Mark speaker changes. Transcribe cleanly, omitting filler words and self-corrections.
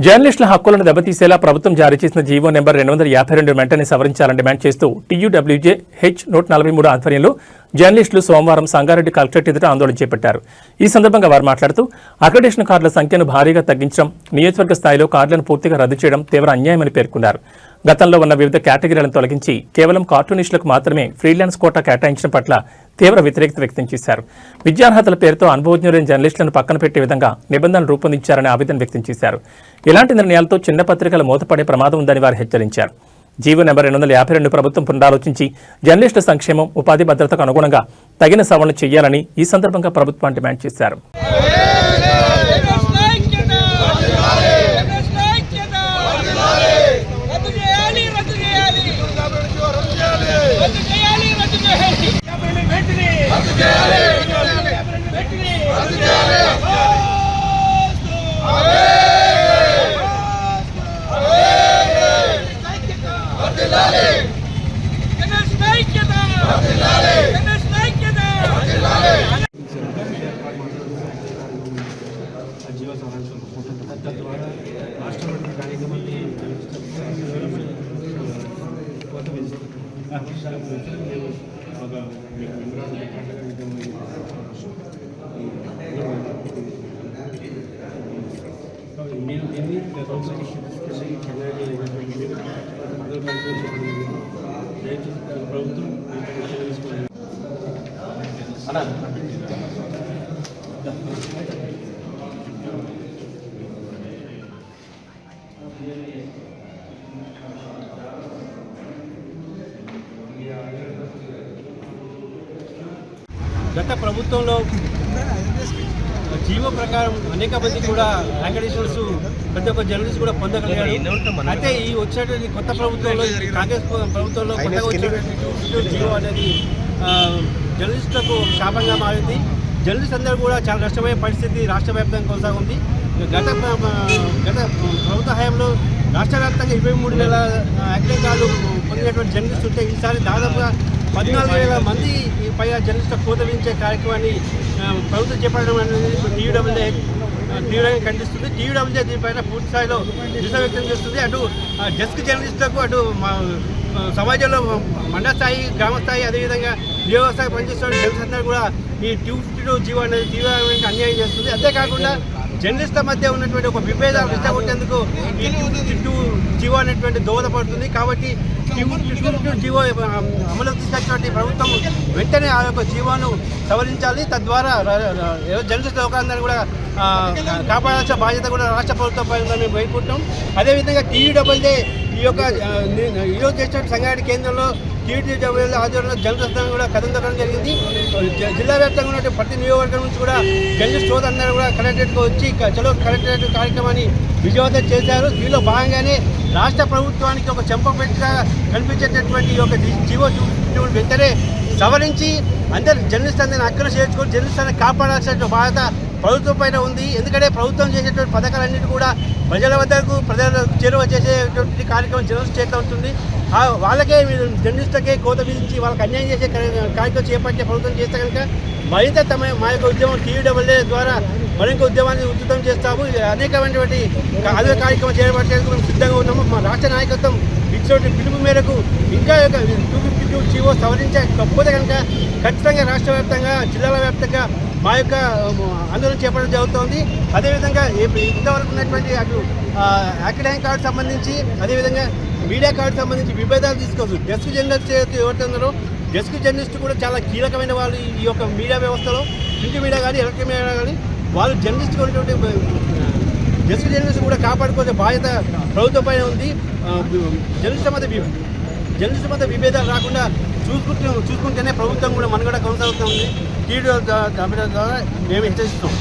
Speaker 1: జర్నలిస్టుల హక్కులను దెబ్బతీసేలా ప్రభుత్వం జారీ చేసిన జీవో నెంబర్ 252 వెంటనే సవరించాలని డిమాండ్ చేస్తూ టీయూడబ్ల్యూజే H143 ఆధ్వర్యంలో జర్నలిస్టులు సోమవారం సంగారెడ్డి కలెక్టరేట్ ఎదుట ఆందోళన చేపట్టారు. ఈ సందర్భంగా వారు మాట్లాడుతూ అక్రిడేషన్ కార్డుల సంఖ్యను భారీగా తగ్గించడం, నియోజకవర్గ స్థాయిలో కార్డులను పూర్తిగా రద్దు చేయడం తీవ్ర అన్యాయమని పేర్కొన్నారు. గతంలో ఉన్న వివిధ కేటగిరీలను తొలగించి కేవలం కార్టూనిస్టులకు మాత్రమే ఫ్రీలాన్స్ కోటా కేటాయించడం పట్ల తీవ్ర వ్యతిరేకత వ్యక్తం చేశారు. విద్యార్హతల పేరుతో అనుభవజ్ఞులైన జర్నలిస్టులను పక్కన పెట్టే విధంగా నిబంధనలు రూపొందించారని ఆవేదన వ్యక్తం చేశారు. ఇలాంటి నిర్ణయాలతో చిన్న పత్రికలు మూతపడే ప్రమాదం ఉందని వారు హెచ్చరించారు. జీవో నెంబర్ 252 ప్రభుత్వం పునరాలోచించి జర్నలిస్టుల సంక్షేమం, ఉపాధి భద్రతకు అనుగుణంగా తగిన సవరణ చేయాలని ఈ సందర్భంగా ప్రభుత్వాన్ని డిమాండ్ చేశారు.
Speaker 2: గత ప్రభుత్వంలో జీవో ప్రకారం అనేక మంది కూడా ర్యాంకడేషన్స్ ప్రతి ఒక్క జర్నలిస్ట్ కూడా పొందగలిగారు. అయితే ఈ వచ్చేటువంటి కొత్త ప్రభుత్వంలో, కాంగ్రెస్ ప్రభుత్వంలో కొత్తగా వచ్చేటువంటి జీవో అనేది జర్నలిస్టులకు శాపంగా మారింది. జర్నలిస్ట్ అందరూ కూడా చాలా నష్టమయ్యే పరిస్థితి రాష్ట్ర వ్యాప్తంగా కొనసాగుంది. గత ప్రభుత్వ హయాంలో రాష్ట్ర వ్యాప్తంగా 23,000 యాక్టివ్ కార్డు పొందినటువంటి జర్నలిస్ట్ ఉంటే ఈసారి దాదాపుగా 14,000 మంది పైగా జర్నలిస్టులకు కోత విధించే కార్యక్రమాన్ని ప్రభుత్వం చేపట్టడం అనేది టీయూడబ్ల్యూజే తీవ్రంగా ఖండిస్తుంది. టీయూడబ్ల్యూజే దీనిపైన పూర్తి స్థాయిలో నిరసన వ్యక్తం చేస్తుంది. అటు డెస్క్ జర్నలిస్టులకు, అటు సమాజంలో మండల స్థాయి, గ్రామ స్థాయి, అదేవిధంగా నియోజక స్థాయి పనిచేస్తున్న జర్నలిస్ట్ అందరూ కూడా ఈ 252 జీవో అనేది తీవ్రమైన అన్యాయం చేస్తుంది. అంతేకాకుండా జర్నలిస్టుల మధ్య ఉన్నటువంటి ఒక విభేదాలు రెచ్చగొట్టేందుకు ఈ 252 జీవో అనేటువంటి దోహదపడుతుంది. కాబట్టి 252 జీవో అమలు తీసుకొచ్చినటువంటి ప్రభుత్వం వెంటనే ఆ యొక్క జీవోను సవరించాలి. తద్వారా జర్నలిస్టుల లోకాలందరినీ కూడా కాపాడాల్సిన బాధ్యత కూడా రాష్ట్ర ప్రభుత్వంపై ఉందని మేము వేడుకుంటాం. అదేవిధంగా టీయూడబ్ల్యూజే ఈ యొక్క ఈరోజు చేసిన సంగారెడ్డి కేంద్రంలో టీయూడబ్ల్యూజే ఆధ్వర్యంలో జర్నలిస్టులను కూడా కథం జరిగింది. జిల్లా వ్యాప్తంగా ఉన్నటువంటి ప్రతి నియోజకవర్గం నుంచి కూడా జర్నలిస్ట్ సోదరులందరూ కూడా కలెక్టరేట్కి వచ్చి చలో కలెక్టరేట్ కార్యక్రమాన్ని విజయవంతం చేశారు. దీనిలో భాగంగానే రాష్ట్ర ప్రభుత్వానికి ఒక చెంపపెట్టుగా కనిపించేటటువంటి ఒక జీవో వెంటనే సవరించి అందరు జర్నలిస్ట్ అందరిని అక్కడ చేర్చుకొని జర్నలిస్ట్ అందరిని కాపాడాల్సిన బాధ్యత ప్రభుత్వం పైన ఉంది. ఎందుకంటే ప్రభుత్వం చేసేటువంటి పథకాలన్నింటి కూడా ప్రజల వద్దకు, ప్రజల చేరువ చేసేటువంటి కార్యక్రమం జర్నలిస్ట్ చేస్తూ ఉంటుంది. వాళ్ళకే జర్నలిస్టులకే కోత విధించి వాళ్ళకి అన్యాయం చేసే కార్యక్రమం చేపట్టే ప్రభుత్వం చేస్తే కనుక మరింత మా యొక్క ఉద్యమం టీయూడబ్ల్యూజే ద్వారా మరింత ఉద్యమాన్ని ఉధృతం చేస్తాము. అనేకమైనటువంటి అదే కార్యక్రమం చేపట్టేందుకు మేము సిద్ధంగా ఉన్నాము. మా రాష్ట్ర నాయకత్వం ఇచ్చినటువంటి పిలుపు మేరకు ఇంకా 252 జీవో సవరించకపోతే కనుక ఖచ్చితంగా రాష్ట్ర వ్యాప్తంగా, జిల్లాల వ్యాప్తంగా మా యొక్క ఆందోళన చేపట్టడం జరుగుతోంది. అదేవిధంగా ఇంతవరకు ఉన్నటువంటి అటు అకాడమిక్ కార్డు సంబంధించి, అదేవిధంగా మీడియా కార్డు సంబంధించి విభేదాలు తీసుకోవచ్చు. డెస్క్ జర్నలిస్ట్ ఎవరైతే ఉన్నారో డెస్క్ జర్నలిస్ట్ కూడా చాలా కీలకమైన వాళ్ళు ఈ యొక్క మీడియా వ్యవస్థలో. ప్రింట్ మీడియా కానీ, ఎలక్ట్రిక్ మీడియా కానీ వాళ్ళు జర్నలిస్ట్ ఉన్నటువంటి డెస్క్ జర్నలిస్ట్ కూడా కాపాడుకోవాల్సిన బాధ్యత ప్రభుత్వం పైన ఉంది. జర్నలిస్టుల మధ్య విభేదాలు రాకుండా చూసుకుంటేనే ప్రభుత్వం కూడా మనుగడ కొనసాగుతుంది. టీడీ ద్వారా మేము హెచ్చరిస్తున్నాం.